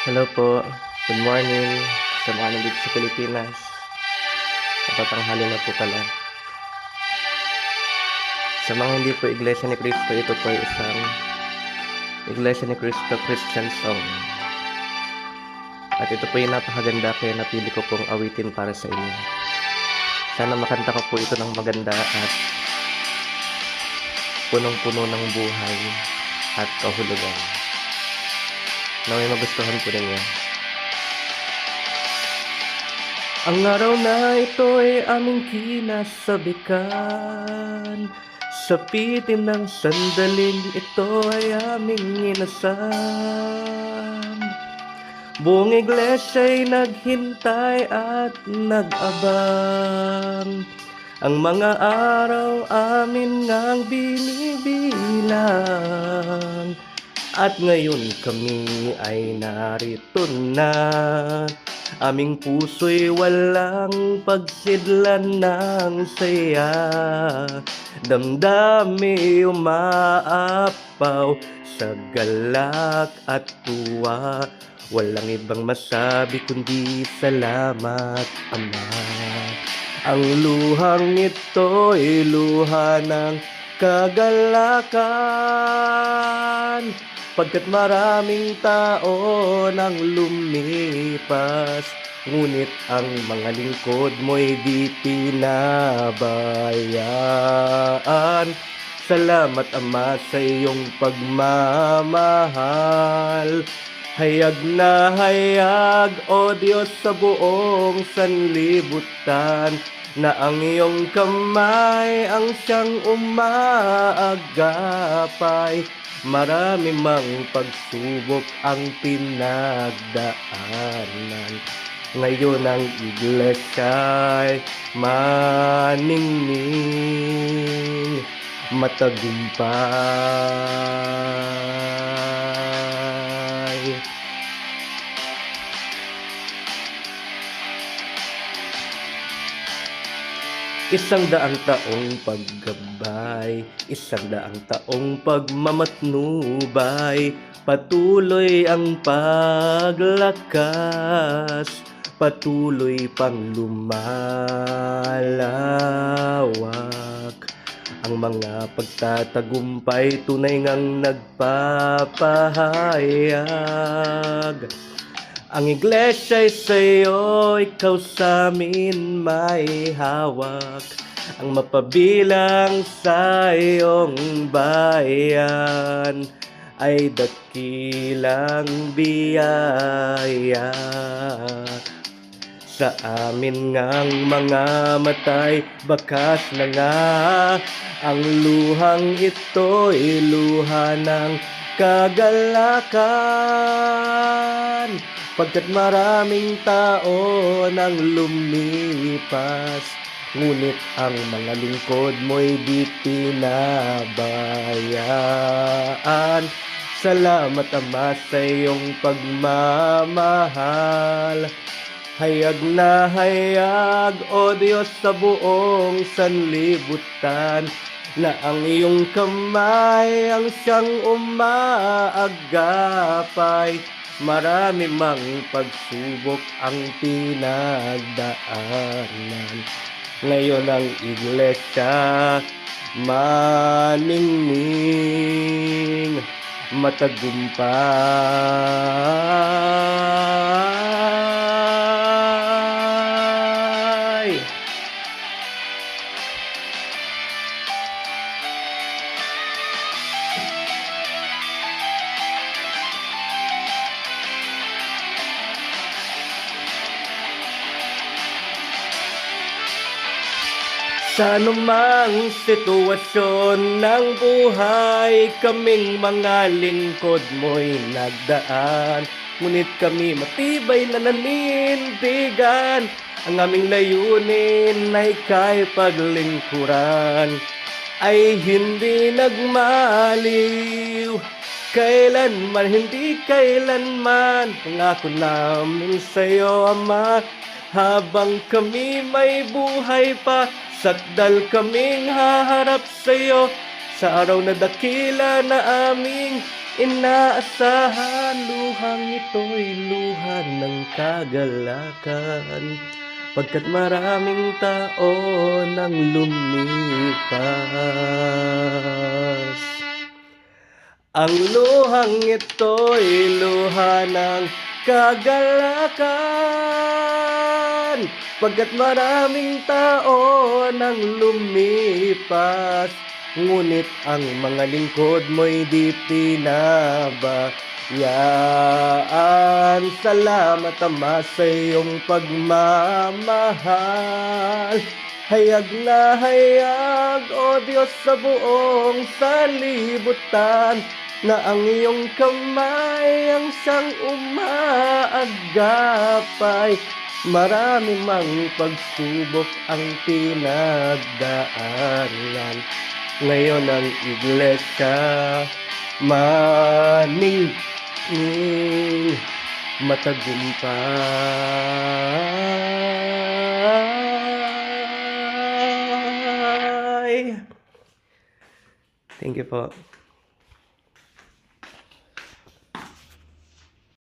Hello po, good morning sa mga nandito sa Pilipinas. Napatanghali na po pala. Sa mga hindi po Iglesia ni Cristo, ito po ay isang Iglesia ni Cristo Christian song. At ito po ay napakaganda kaya napili ko pong awitin para sa inyo. Sana makanta ko po ito ng maganda at punong-puno ng buhay at kahulugan. Naway magustuhan po ninyo. Ang araw na ito ay aming kinasabikan. Sa pitin ng sandaling ito ay aming inasam. Buong iglesia ay naghintay at nag-abang. Ang mga araw amin ngang binibilang. At ngayon kami ay narito na. Aming puso'y walang pagsidlan ng saya. Damdami umaapaw sa galak at tuwa. Walang ibang masabi kundi salamat, Ama. Ang luhang ito'y luha ng kagalakan. Pagkat maraming tao nang lumipas, ngunit ang mga lingkod mo'y di pinabayaan. Salamat, Ama, sa iyong pagmamahal. Hayag na hayag, O Diyos, sa buong sanlibutan, na ang iyong kamay ang siyang umaagapay. Marami mang pagsubok ang pinagdaanan. Ngayon ang iglesia'y maningning, matagumpay. Isang daang taong paggabay, isang daang taong pagmamatnubay, patuloy ang paglakas, patuloy pang lumalawak. Ang mga pagtatagumpay tunay ngang nagpapahayag. Ang iglesia'y sa'yo, ikaw sa'min may hawak. Ang mapabilang sa iyong bayan ay dakilang biyaya. Sa amin ngang mga matay, bakas na nga. Ang luhang ito'y luha ng kagalakan. Pagkat maraming tao nang lumipas, ngunit ang mga lingkod mo'y di pinabayaan. Salamat, Ama, sa iyong pagmamahal. Hayag na hayag, O Diyos, sa buong sanlibutan, na ang iyong kamay ang siyang umaagapay. Marami mang pagsubok ang pinagdaanan. Ngayon ang iglesia maningning, matagumpay. Sa anumang sitwasyon ng buhay, kaming mga lingkod mo'y nagdaan. Ngunit kami matibay na nanindigan, ang aming layunin ay kay paglingkuran, ay hindi nagmaliw. Kailanman, hindi kailanman, pangako namin sa'yo, Ama, habang kami may buhay pa, sakdal kaming haharap sa'yo sa araw na dakila na aming inaasahan. Luhang ito'y luha ng kagalakan, pagkat maraming taon ang lumipas. Ang luhang ito'y luha ng kagalakan, pagkat maraming taon ang lumipas. Ngunit ang mga lingkod mo'y di pinabayaan. Salamat, Ama, sa iyong pagmamahal. Hayag na hayag, O Diyos, sa buong sanlibutan, na ang iyong kamay ang siyang umaagapay. Marami mang pagsubok ang pinagdaanan, ngayon ang iglesia maningning matagumpay. Thank you po.